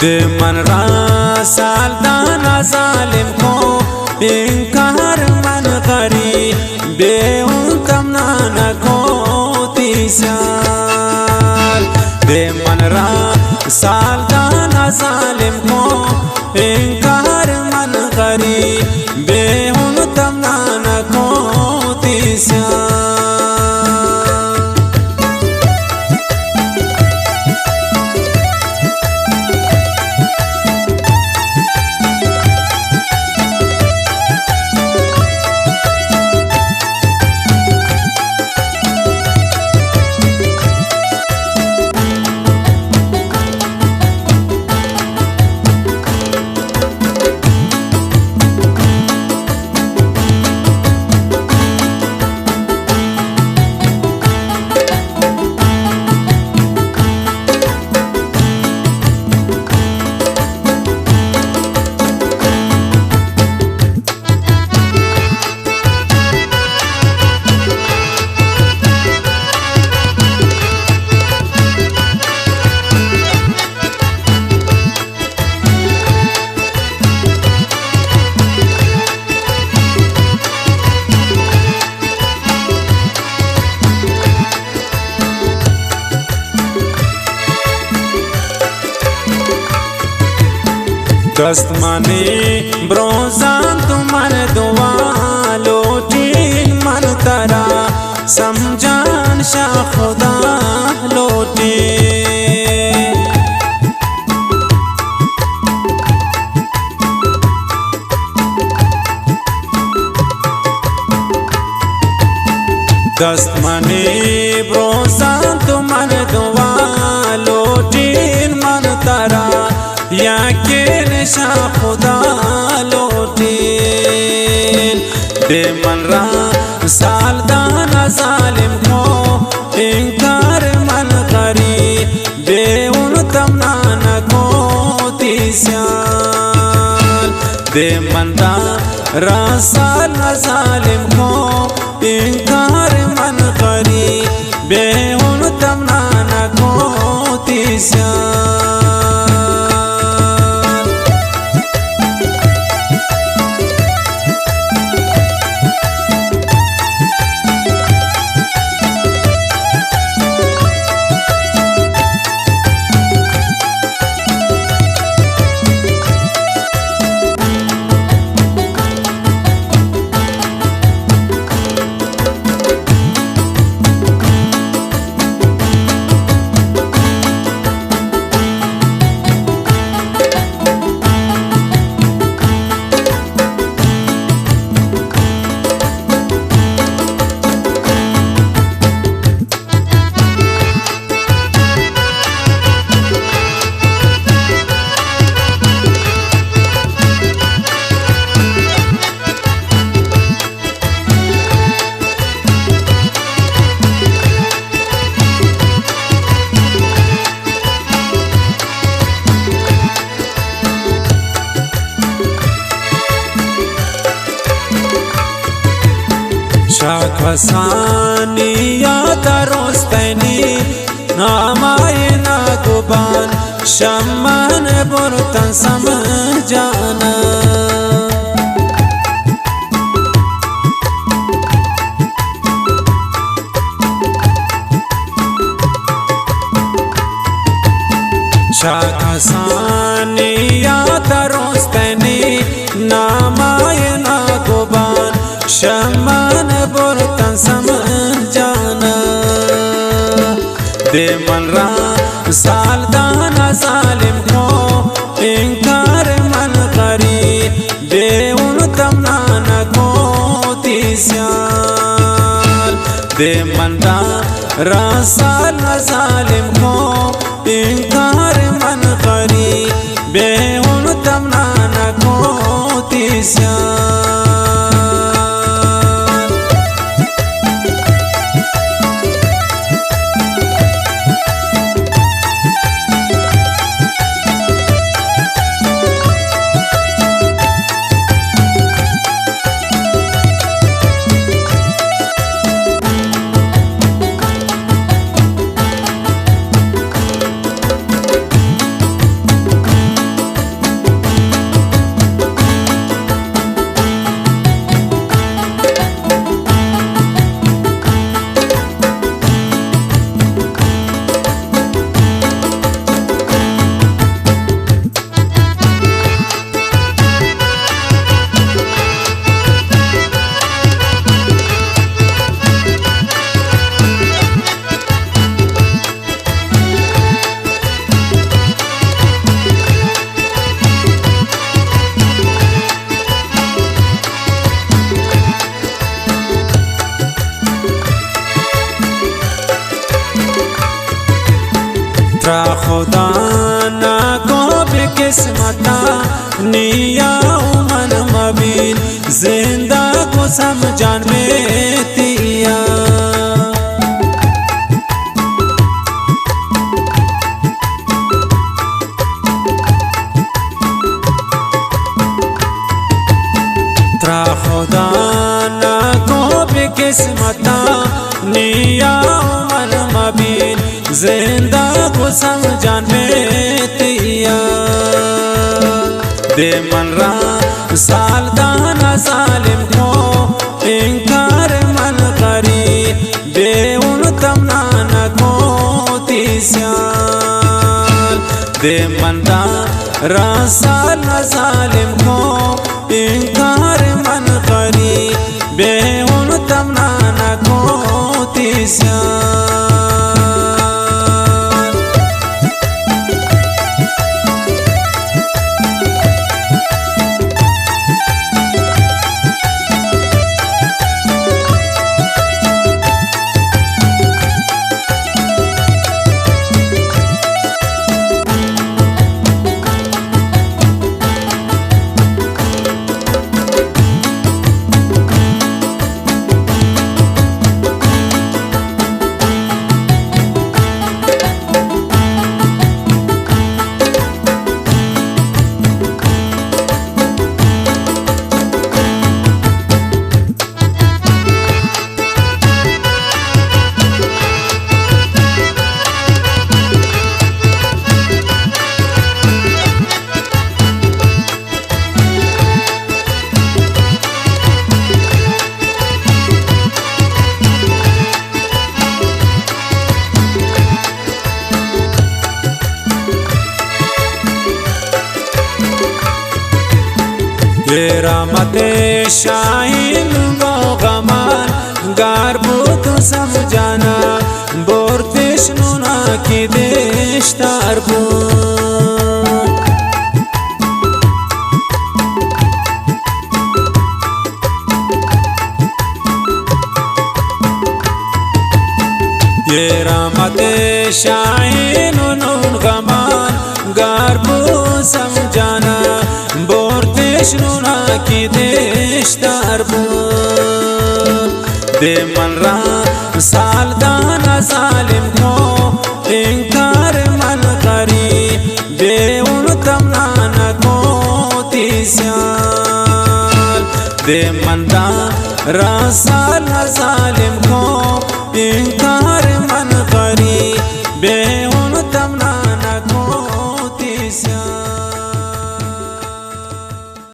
दे मन रा सालदाना जालिम को इनकार मन करी बेउन तमना न को तीसाल दे मन रा सालदाना जालिम को इनकार मन करी बेउन तमना न को तीसाल दस्त माने ब्रोजान तुमर दुआ लोटीन मन तरा समझान शाह खुदा लोटे दस्त माने ब्रोजान तुमर दुआ लोटीन मन तरा या के शाह खुदा लोटीन दे मन रा सालदाना जालिम को इनकार मन करी बेउन तमना न को तीसाल दे मन रा सालदाना जालिम को इनकार मन करी बेउन तमना न को तीसाल शाखसानी या दरोस्तनी नामाए ना गुबान शमन बुरतन समझाना शाखसानी या दरोस्तनी नामाए ना गुबान शमन बुरतन समझाना दे मन रा सालदाना जालिम को इनकार मन करी बेउन तमना न को तीसाल दे मन रा सालदाना जालिम को इनकार मन करी बेउन तमना न को तीसाल त्रा खुदा ना को बेकिस्मता निया मन मबीन जिंदा को समझान में तिया त्रा खुदा ना को बेकिस्मता निया मन मबीन जिंदा को समझान में तिया दे मन रा सालदाना जालिम को इनकार मन करी बेउन तमना को तीस्याल दे मन रा सालदाना जालिम को इनकार मन करी बेउन तमना को तीस्याल रहमते शाहीन गो गमान गारबो तो समझाना बोरतेश नुना की देश तारबो ये रहमते शाहीन नुन गमान गारबो समझाना नुना की देश तारबो दे मन रा सालदाना जालिम को इनकार मन करी बेउन तमना को तीस्याल दे मन रा सालदाना जालिम को इनकार मन करी बेउन तमना